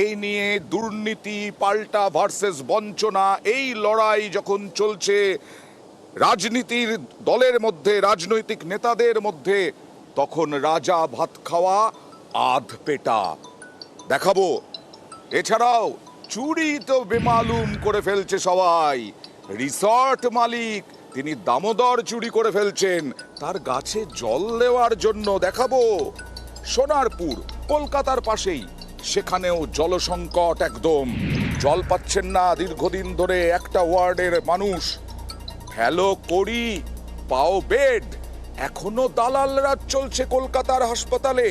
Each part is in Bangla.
এই নিয়ে দুর্নীতি পাল্টা ভার্সেস বঞ্চনা, এই লড়াই যখন চলছে রাজনীতির দলের মধ্যে, রাজনৈতিক নেতাদের মধ্যে, তখন রাজা ভাত খাওয়া আধ পেটা দেখাবো। এছাড়াও চুরি তো বেমালুম করে ফেলছে সবাই। রিসর্ট মালিক তিনি দামোদর চুরি করে ফেলছেন তার গাছে জল দেওয়ার জন্য দেখাবো। সোনারপুর কলকাতার পাশেই, সেখানেও জলসংকট, একদম জল পাচ্ছেন না দীর্ঘদিন ধরে একটা ওয়ার্ডের মানুষ। হ্যালো করি পাও বেড, এখনো দালাল রাজ চলছে কলকাতার হাসপাতালে।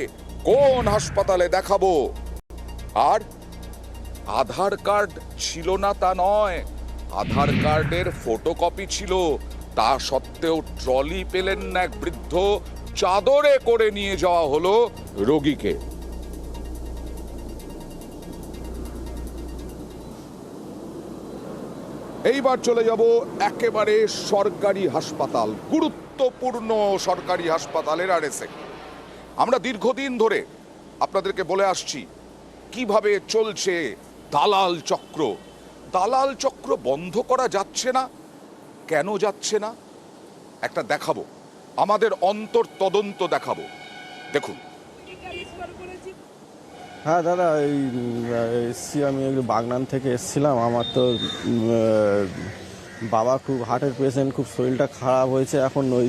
কোন হাসপাতালে দেখাবো। আর আধার কার্ড ছিল না তা নয়, আধার কার্ডের ফটোকপি ছিল, তা সত্ত্বেও ট্রলি পেলেন না এক বৃদ্ধ, চাদরে করে নিয়ে যাওয়া হলো রোগীকে। এইবার চলে যাব একেবারে সরকারি হাসপাতাল, গুরুত্বপূর্ণ সরকারি হাসপাতালের আরএসএ। আমরা দীর্ঘদিন ধরে আপনাদেরকে বলে আসছি কিভাবে চলছে দালাল চক্র। দালাল চক্র বন্ধ করা যাচ্ছে না, কেন যাচ্ছে না একটা দেখাবো, আমাদের অন্তর তদন্ত দেখাবো। দেখুন। হ্যাঁ দাদা, এসছি আমি একটু বাগনান থেকে এসছিলাম। আমার তো বাবা খুব হার্টের পেশেন্ট, খুব শরীরটা খারাপ হয়েছে। এখন ওই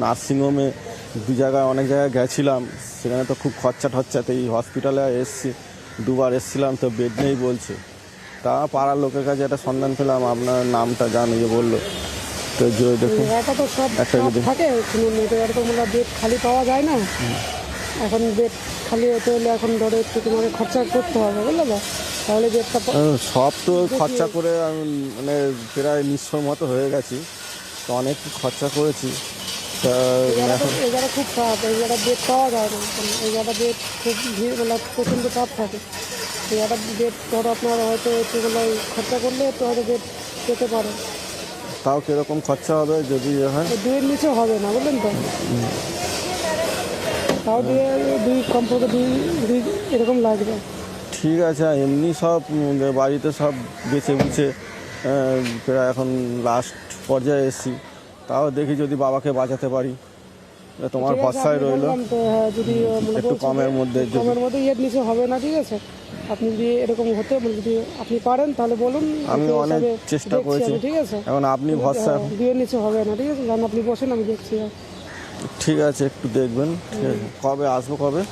নার্সিংহোমে অনেক জায়গায় গেছিলাম, সেখানে তো খুব খরচা ঠরচাতে এই হসপিটালে এসছি, দুবার এসছিলাম, তো বেড নেই বলছে। তা পাড়ার লোকের কাছে একটা সন্ধান পেলাম, আপনার নামটা জানিয়ে বললো। তো দেখুন একটা থাকে বেড খালি পাওয়া যায় না, এখন বেড খালি হতে হলে এখন ধরো একটু তোমাকে খরচা করতে হবে, বুঝলে তো? তাহলে বেডটা সব তো খরচা করে আমি মানে প্রায় নিঃস্বর মতো হয়ে গেছি, তো অনেক খরচা করেছি। তা এই জায়গা খুব খারাপ, এই জায়গা বেড পাওয়া যায় না, এই জায়গা বেড খুব ভিড়, মানে প্রচণ্ড চাপ থাকে। এই জায়গা বেড ধরো আপনার হয়তো একটুগুলো খরচা করলে একটু হয়তো বেড পেতে পারে। তাও কিরকম খরচা হবে যদি হয়? দুইয়ের নিচে হবে না, বুঝলেন তো? তাও দুই কমপক্ষে দুই এরকম লাগবে। ঠিক আছে, এমনি সব বাড়িতে সব বেছে বুঝে প্রায় এখন লাস্ট পর্যায়ে এসেছি, তাও দেখি যদি বাবাকে বাঁচাতে পারি। তোমার ভরসায় রইল, যদি একটু কমের মধ্যে এর নিচে হবে না, ঠিক আছে? আপনি যদি এরকম হতে যদি আপনি পারেন তাহলে বলুন, আমি অনেক চেষ্টা করেছি, ঠিক আছে? এখন আপনি ভরসা, দুইয়ের নিচে হবে না, ঠিক আছে? কারণ আপনি বসেন, আমি দেখছি। ঠিক আছে, একটু দেখবেন। ঠিক আছে, কবে আসবো, কবে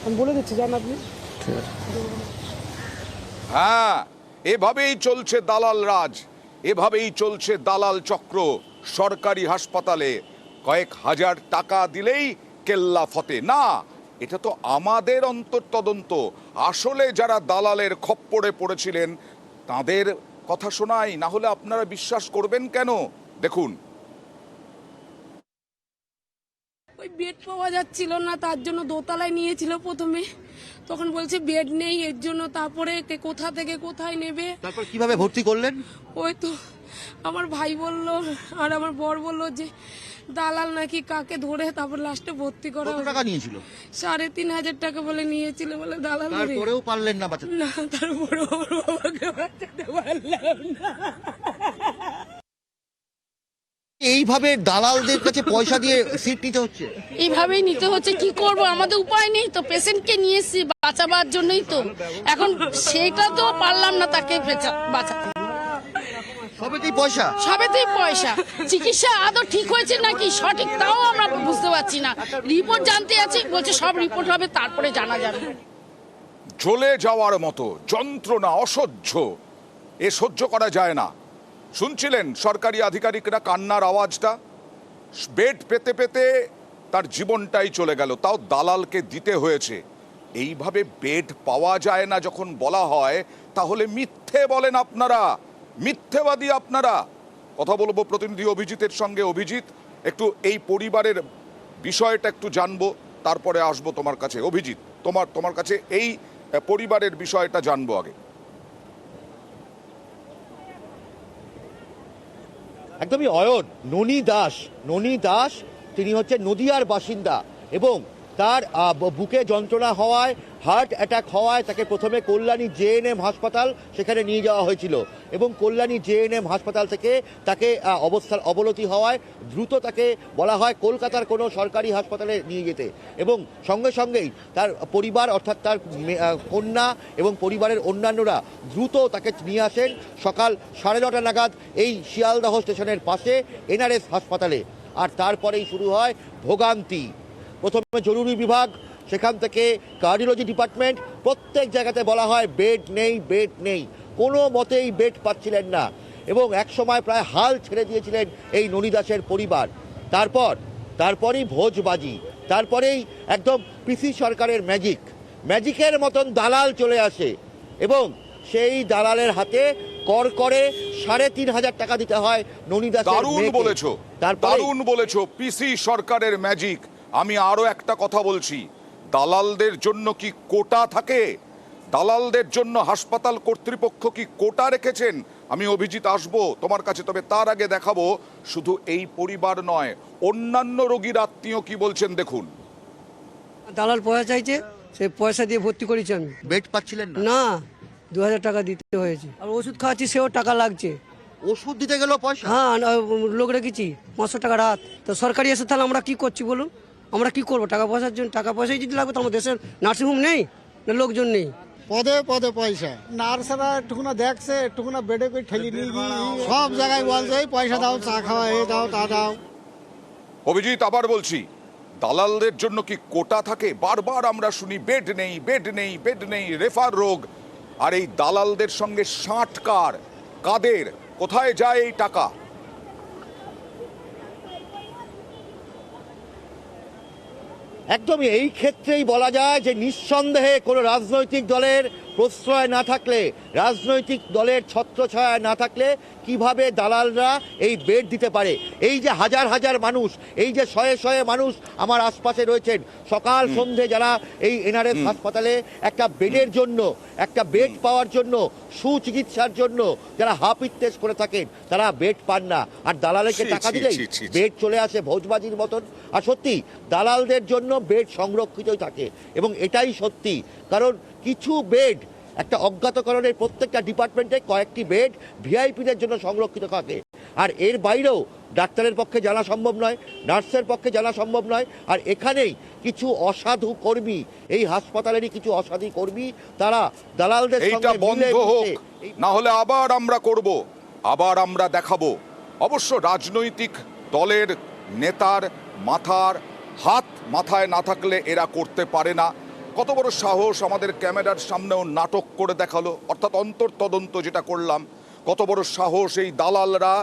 আমি বলে দিচ্ছি, জান আপনি। ঠিক আছে। হ্যাঁ, এভাবেই চলছে দালাল রাজ, এভাবেই চলছে দালাল চক্র। সরকারি হাসপাতালে কয়েক হাজার টাকা দিলেই কেল্লা ফতে না, এটা তো আমাদের অন্তর তদন্ত। আসলে যারা দালালের খপ্পরে পড়েছিলেন তাদের কথা শোনাই, না হলে আপনারা বিশ্বাস করবেন কেন? দেখুন। ওই বেড পাওয়া যাচ্ছিল না, তার জন্য দোতলায় নিয়েছিল প্রথমে, তখন বলছে বেড নেই, এর জন্য তারপরে কোথা থেকে কোথায় নেবে। তারপর কিভাবে ভর্তি করলেন? ওই তো আমার ভাই বলল আর আমার বর বলল যে দালাল নাকি কাকে ধরে তারপর লাস্টে ভর্তি করা। কত টাকা নিয়েছিল? 3,500 টাকা বলে নিয়েছিল, বলে দালাল। তারপরেও পারলেন না বাঁচাতে? না, তারপরে আমার বাবাকে বাঁচাতে পারলাম না। এইভাবে দালালদের কাছে পয়সা দিয়ে সিট নিতে হচ্ছে? এইভাবেই নিতে হচ্ছে, কি করব, আমাদের উপায় নেই তো, পেশেন্টকে নিয়ে এসেছি বাঁচাবার জন্যই তো, এখন সেটা তো পারলাম না তাকে বাঁচাতে। সবেতেই পয়সা, সবেতেই পয়সা। চিকিৎসা আদৌ ঠিক হয়েছে নাকি সঠিক তাও আমরা বুঝতে পারছি না। রিপোর্ট জানতে আছি, বলছে সব রিপোর্ট হবে তারপরে জানা যাবে। জ্বলে যাওয়ার মতো যন্ত্রণা, অসহ্য, এ সহ্য করা যায় না। শুনছিলেন সরকারি আধিকারিকরা কান্নার আওয়াজটা? বেড পেতে পেতে তার জীবনটাই চলে গেল, তাও দালালকে দিতে হয়েছে। এইভাবে বেড পাওয়া যায় না যখন বলা হয়, তাহলে মিথ্যে বলেন আপনারা, মিথ্যেবাদী আপনারা। কথা বলবো প্রতিনিধি অভিজিতের সঙ্গে। অভিজিৎ, একটু এই পরিবারের বিষয়টা একটু জানবো, তারপরে আসবো তোমার কাছে। অভিজিৎ, তোমার কাছে এই পরিবারের বিষয়টা জানবো আগে। একদমই অয়ন। ননী দাস তিনি হচ্ছে নদিয়ার বাসিন্দা এবং তার বুকে যন্ত্রণা হওয়ায় হার্ট অ্যাটাক হওয়ায় তাকে প্রথমে কল্যাণী জেএনএম হাসপাতাল সেখানে নিয়ে যাওয়া হয়েছিল এবং কল্যাণী জেএনএম হাসপাতাল থেকে তাকে অবস্থার অবনতি হওয়ায় দ্রুত তাকে বলা হয় কলকাতার কোনো সরকারি হাসপাতালে নিয়ে যেতে এবং সঙ্গে সঙ্গেই তার পরিবার অর্থাৎ তার কন্যা এবং পরিবারের অন্যান্যরা দ্রুত তাকে নিয়ে আসেন সকাল 9:30 নাগাদ এই শিয়ালদহ স্টেশনের পাশে এনআরএস হাসপাতালে। আর তারপরেই শুরু হয় ভোগান্তি। প্রথমে জরুরি বিভাগ, সেখান থেকে কার্ডিওলজি ডিপার্টমেন্ট, প্রত্যেক জায়গাতে বলা হয় বেড নেই, বেড নেই, কোনো মতেই বেড পাচ্ছিলেন না এবং একসময় প্রায় হাল ছেড়ে দিয়েছিলেন এই ননী দাসের পরিবার। তারপরেই ভোজবাজি, তারপরেই একদম পিসি সরকারের ম্যাজিকের মতন দালাল চলে আসে এবং সেই দালালের হাতে করে 3,500 টাকা দিতে হয় ননী দাসের মেয়েকে। দারুণ বলেছো, পিসি সরকারের ম্যাজিক। আমি আরো একটা কথা বলছি, দালালদের জন্য কি কোটা থাকে? দালালদের জন্য হাসপাতাল কর্তৃপক্ষ কি কোটা রেখেছেন? আমি অভিজিৎ আসবো তোমার কাছে, তবে তার আগে দেখাবো শুধু এই পরিবার নয়, অন্যান্য রোগীর আত্মীয় কি বলছেন দেখুন। দালাল পয়সা চাইছে, সেই পয়সা দিয়ে ভর্তি করেছি আমি। বেড পাচ্ছিলেন না? না, 2,000 টাকা দিতে হয়েছে। আর ওষুধ খাওয়াচ্ছি, সেও টাকা লাগছে। ওষুধ দিতে গেলেও পয়সা? হ্যাঁ, লোক রেখেছি 500 টাকা রাত। তো সরকারি এসে তাহলে আমরা কি করছি বলুন? আমরা কি করবো টাকা পয়সার জন্য? টাকা পয়সাই যদি লাগবে তো আমার দেশের নার্সিংহোম নেই না লোকজন নেই? পদে পদে পয়সা, নার্সরা একটুকুনা দেখছে, একটুকুনা বেডে করে ঠেলি নিয়ে গিয়ে সব জায়গায় বলছে এই পয়সা দাও, চা খাওয়া, এ দাও, তা দাও। অভিজিৎ আবার বলছি, দালালদের জন্য কি কোটা থাকে? বারবার আমরা শুনি বেড নেই, বেড নেই, বেড নেই, রেফার রোগ। আর এই দালালদের সঙ্গে ষাট কাদের, কোথায় যায় এই টাকা? একদমই এই ক্ষেত্রেই বলা যায় যে নিঃসন্দেহে কোনো রাজনৈতিক দলের প্রশ্রয় না থাকলে, রাজনৈতিক দলের ছত্রছায়া না থাকলে কিভাবে দালালরা এই বেড দিতে পারে? এই যে হাজার হাজার মানুষ, এই যে শয়ে শয়ে মানুষ আমার আশপাশে রয়েছেন, সকাল সন্ধে যারা এই এনআরএস হাসপাতালে একটা বেডের জন্য, একটা বেড পাওয়ার জন্য, সুচিকিৎসার জন্য যারা হাপিত্তেশ করে থাকেন, তারা বেড পান না। আর দালালকে টাকা দিলেই বেড চলে আসে ভোজবাজির মতন। আর সত্যি দালালদের জন্য বেড সংরক্ষিতই থাকে এবং এটাই সত্যি, কারণ কিছু বেড একটা অজ্ঞাতকরণের প্রত্যেকটা ডিপার্টমেন্টে কয়েকটি বেড ভিআইপিদের জন্য সংরক্ষিত থাকে। আর এর বাইরেও ডাক্তারের পক্ষে জানা সম্ভব নয়, নার্সের পক্ষে জানা সম্ভব নয়। আর এখানেই কিছু অসাধু কর্মী, এই হাসপাতালেরই কিছু অসাধু কর্মী, তারা দালালদের এইটা বন্ধ হোক, না হলে আবার আমরা করব, আবার আমরা দেখাবো। অবশ্য রাজনৈতিক দলের নেতার হাত মাথায় না থাকলে এরা করতে পারে না। কত বড় সাহস, আমাদের ক্যামেরার সামনেও নাটক করে দেখালো, অর্থাৎ অন্তর্তদন্ত যেটা করলাম। কত বড় সাহস এই দালালরা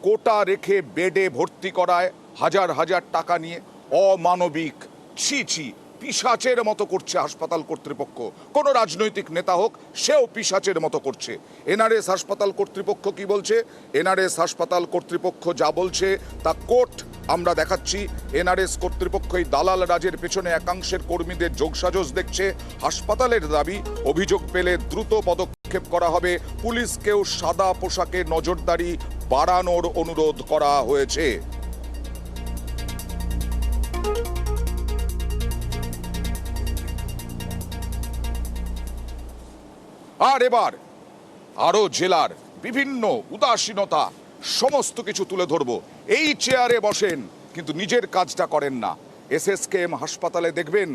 কোটা রেখে বেডে ভর্তি করায় হাজার হাজার টাকা নিয়ে। অমানবিক, ছি, পিশাচের মতো করছে হাসপাতাল কর্তৃপক্ষ। কোনো রাজনৈতিক নেতা হোক, সেও পিশাচের মতো করছে। এনআরএস হাসপাতাল কর্তৃপক্ষ কি বলছে? এনআরএস হাসপাতাল কর্তৃপক্ষ যা বলছে তা কোর্ট আমরা দেখাচ্ছি। এনআরএস কর্তৃপক্ষ এই দালাল রাজের পেছনে একাংশের কর্মীদের যোগসাজশ দেখছে। হাসপাতালের দাবি, অভিযোগ পেলে দ্রুত পদক্ষেপ করা হবে। পুলিশকেও সাদা পোশাকে নজরদারি বাড়ানোর অনুরোধ করা হয়েছে। আর এবার আরো জেলার বিভিন্ন উদাসীনতা সমস্ত কিছু তুলে ধরবো। এই চেয়ারে বসেন কিন্তু নিজের কাজটা করেন না। এসএসকেএম হাসপাতালে দেখবেন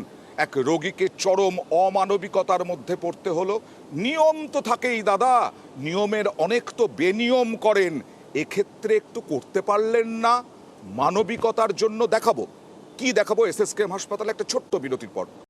এক রোগীকে চরম অমানবিকতার মধ্যে পড়তে হলো। নিয়ম তো থাকেই দাদা, নিয়মের অনেক তো বেনিয়ম করেন, এক্ষেত্রে একটু করতে পারলেন না। মানবিকতার জন্য দেখাবো, কি দেখাবো এসএসকেএম হাসপাতালে একটা ছোট্ট বিরতির পর।